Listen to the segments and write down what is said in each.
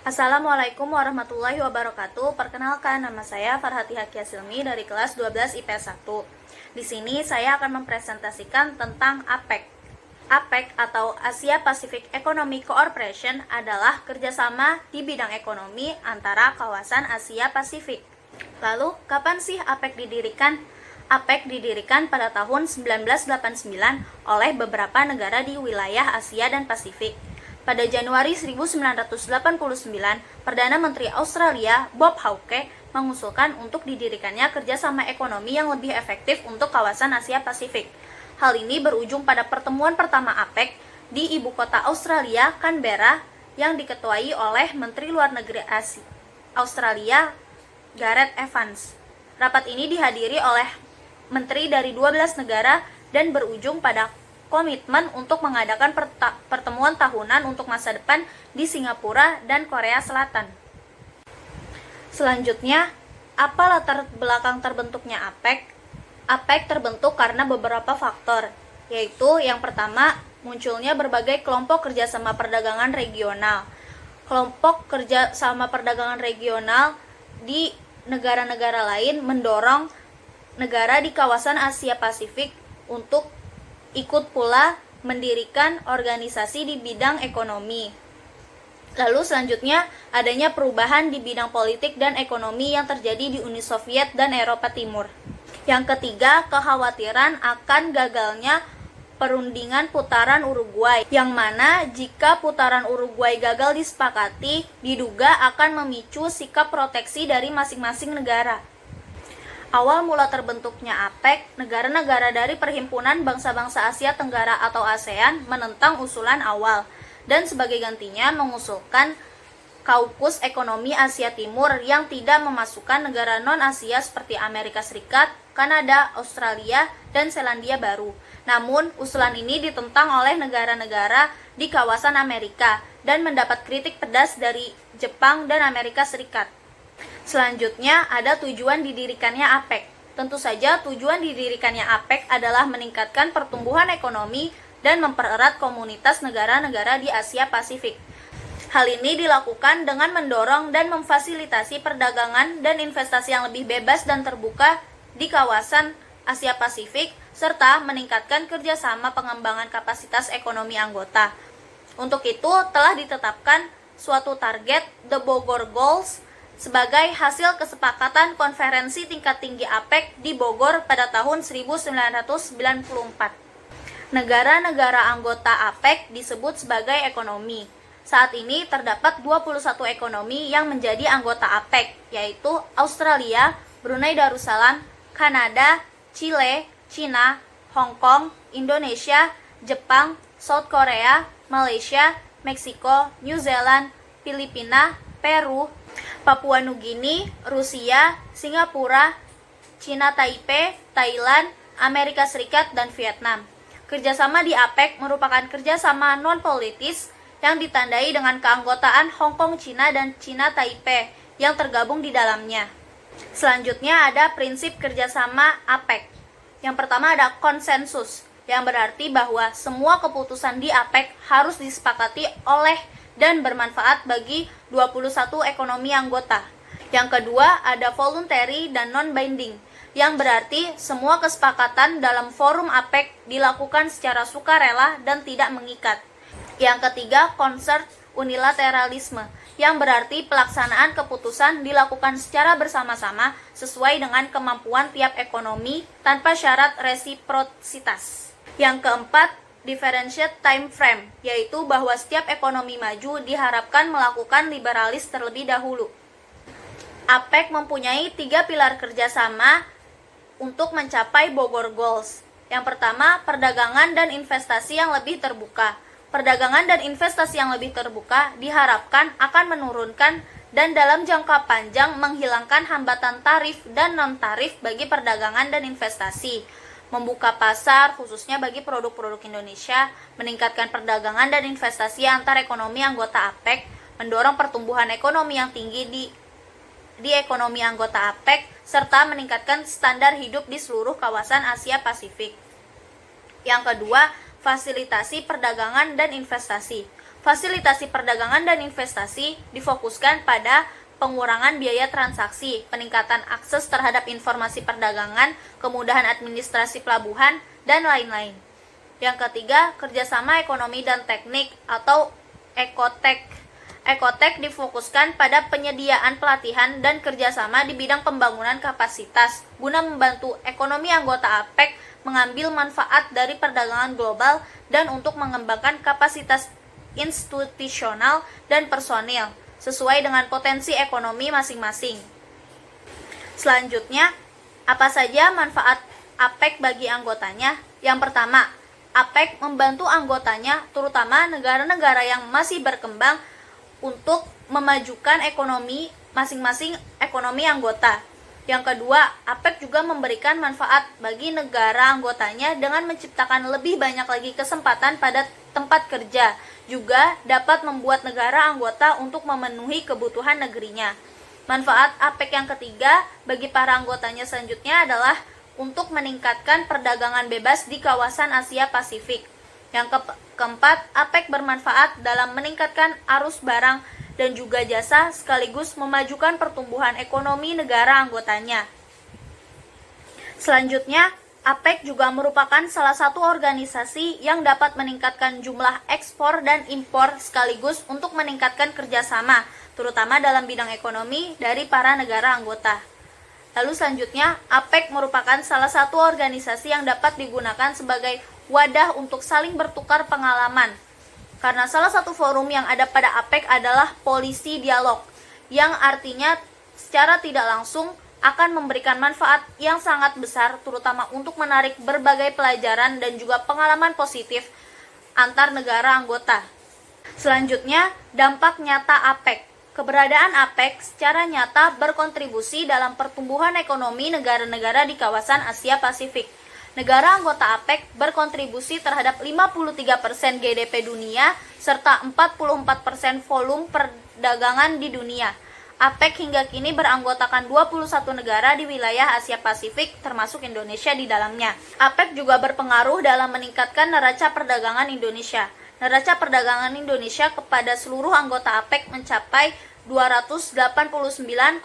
Assalamualaikum warahmatullahi wabarakatuh. Perkenalkan, nama saya Farhati Hakia Silmi dari kelas 12 IPS 1. Di sini saya akan mempresentasikan tentang APEC. APEC atau Asia Pacific Economic Cooperation adalah kerjasama di bidang ekonomi antara kawasan Asia Pasifik. Lalu, kapan sih APEC didirikan? APEC didirikan pada tahun 1989 oleh beberapa negara di wilayah Asia dan Pasifik. Pada Januari 1989, Perdana Menteri Australia Bob Hawke mengusulkan untuk didirikannya kerjasama ekonomi yang lebih efektif untuk kawasan Asia Pasifik. Hal ini berujung pada pertemuan pertama APEC di ibu kota Australia, Canberra, yang diketuai oleh Menteri Luar Negeri Australia Gareth Evans. Rapat ini dihadiri oleh menteri dari 12 negara dan berujung pada komitmen untuk mengadakan pertemuan tahunan untuk masa depan di Singapura dan Korea Selatan. Selanjutnya, apa latar belakang terbentuknya APEC? APEC terbentuk karena beberapa faktor, yaitu yang pertama, munculnya berbagai kelompok kerjasama perdagangan regional. Kelompok kerjasama perdagangan regional di negara-negara lain mendorong negara di kawasan Asia Pasifik untuk ikut pula mendirikan organisasi di bidang ekonomi. Lalu selanjutnya, adanya perubahan di bidang politik dan ekonomi yang terjadi di Uni Soviet dan Eropa Timur. Yang ketiga, kekhawatiran akan gagalnya perundingan putaran Uruguay, yang mana jika putaran Uruguay gagal disepakati, diduga akan memicu sikap proteksi dari masing-masing negara. Awal mula terbentuknya APEC, negara-negara dari Perhimpunan Bangsa-Bangsa Asia Tenggara atau ASEAN menentang usulan awal, dan sebagai gantinya mengusulkan Kaukus Ekonomi Asia Timur yang tidak memasukkan negara non-Asia seperti Amerika Serikat, Kanada, Australia, dan Selandia Baru. Namun, usulan ini ditentang oleh negara-negara di kawasan Amerika dan mendapat kritik pedas dari Jepang dan Amerika Serikat. Selanjutnya, ada tujuan didirikannya APEC. Tentu saja tujuan didirikannya APEC adalah meningkatkan pertumbuhan ekonomi dan mempererat komunitas negara-negara di Asia Pasifik. Hal ini dilakukan dengan mendorong dan memfasilitasi perdagangan dan investasi yang lebih bebas dan terbuka di kawasan Asia Pasifik, serta meningkatkan kerjasama pengembangan kapasitas ekonomi anggota. Untuk itu, telah ditetapkan suatu target, The Bogor Goals, sebagai hasil kesepakatan konferensi tingkat tinggi APEC di Bogor pada tahun 1994. Negara-negara anggota APEC disebut sebagai ekonomi. Saat ini terdapat 21 ekonomi yang menjadi anggota APEC, yaitu Australia, Brunei Darussalam, Kanada, Chile, China, Hong Kong, Indonesia, Jepang, South Korea, Malaysia, Meksiko, New Zealand, Filipina, Peru, Papua Nugini, Rusia, Singapura, Cina Taipei, Thailand, Amerika Serikat, dan Vietnam. Kerjasama di APEC merupakan kerjasama non-politis yang ditandai dengan keanggotaan Hong Kong, Cina, dan Cina Taipei yang tergabung di dalamnya. Selanjutnya ada prinsip kerjasama APEC. Yang pertama ada konsensus, yang berarti bahwa semua keputusan di APEC harus disepakati oleh dan bermanfaat bagi 21 ekonomi anggota. Yang kedua, ada voluntary dan non-binding, yang berarti semua kesepakatan dalam forum APEC dilakukan secara sukarela dan tidak mengikat. Yang ketiga, concert unilateralisme, yang berarti pelaksanaan keputusan dilakukan secara bersama-sama sesuai dengan kemampuan tiap ekonomi tanpa syarat resiprositas. Yang keempat, differentiate time frame, yaitu bahwa setiap ekonomi maju diharapkan melakukan liberalis terlebih dahulu. APEC mempunyai 3 pilar kerjasama untuk mencapai Bogor Goals. Yang pertama, perdagangan dan investasi yang lebih terbuka. Perdagangan dan investasi yang lebih terbuka diharapkan akan menurunkan dan dalam jangka panjang menghilangkan hambatan tarif dan non-tarif bagi perdagangan dan investasi, membuka pasar khususnya bagi produk-produk Indonesia, meningkatkan perdagangan dan investasi antar ekonomi anggota APEC, mendorong pertumbuhan ekonomi yang tinggi di ekonomi anggota APEC, serta meningkatkan standar hidup di seluruh kawasan Asia Pasifik. Yang kedua, fasilitasi perdagangan dan investasi. Fasilitasi perdagangan dan investasi difokuskan pada pengurangan biaya transaksi, peningkatan akses terhadap informasi perdagangan, kemudahan administrasi pelabuhan, dan lain-lain. Yang ketiga, kerjasama ekonomi dan teknik atau ekotek. Ekotek difokuskan pada penyediaan pelatihan dan kerjasama di bidang pembangunan kapasitas guna membantu ekonomi anggota APEC mengambil manfaat dari perdagangan global dan untuk mengembangkan kapasitas institusional dan personil sesuai dengan potensi ekonomi masing-masing. Selanjutnya, apa saja manfaat APEC bagi anggotanya? Yang pertama, APEC membantu anggotanya, terutama negara-negara yang masih berkembang, untuk memajukan ekonomi masing-masing ekonomi anggota. Yang kedua, APEC juga memberikan manfaat bagi negara anggotanya dengan menciptakan lebih banyak lagi kesempatan pada tempat kerja, juga dapat membuat negara anggota untuk memenuhi kebutuhan negerinya. Manfaat APEC yang ketiga bagi para anggotanya selanjutnya adalah untuk meningkatkan perdagangan bebas di kawasan Asia Pasifik. Yang keempat, APEC bermanfaat dalam meningkatkan arus barang dan juga jasa sekaligus memajukan pertumbuhan ekonomi negara anggotanya. Selanjutnya, APEC juga merupakan salah satu organisasi yang dapat meningkatkan jumlah ekspor dan impor sekaligus untuk meningkatkan kerjasama, terutama dalam bidang ekonomi dari para negara anggota. Lalu selanjutnya, APEC merupakan salah satu organisasi yang dapat digunakan sebagai wadah untuk saling bertukar pengalaman. Karena salah satu forum yang ada pada APEC adalah polisi dialog, yang artinya secara tidak langsung akan memberikan manfaat yang sangat besar, terutama untuk menarik berbagai pelajaran dan juga pengalaman positif antar negara anggota. Selanjutnya, dampak nyata APEC. Keberadaan APEC secara nyata berkontribusi dalam pertumbuhan ekonomi negara-negara di kawasan Asia Pasifik. Negara anggota APEC berkontribusi terhadap 53% GDP dunia serta 44% volume perdagangan di dunia. APEC hingga kini beranggotakan 21 negara di wilayah Asia Pasifik termasuk Indonesia di dalamnya. APEC juga berpengaruh dalam meningkatkan neraca perdagangan Indonesia. Neraca perdagangan Indonesia kepada seluruh anggota APEC mencapai 289,3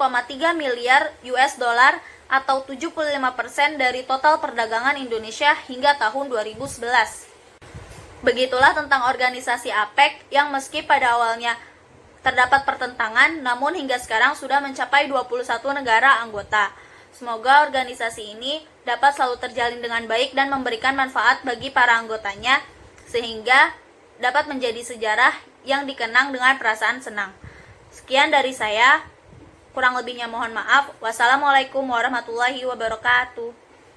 miliar US dollar atau 75% dari total perdagangan Indonesia hingga tahun 2011. Begitulah tentang organisasi APEC yang meski pada awalnya terdapat pertentangan, namun hingga sekarang sudah mencapai 21 negara anggota. Semoga organisasi ini dapat selalu terjalin dengan baik dan memberikan manfaat bagi para anggotanya, sehingga dapat menjadi sejarah yang dikenang dengan perasaan senang. Sekian dari saya, kurang lebihnya mohon maaf. Wassalamualaikum warahmatullahi wabarakatuh.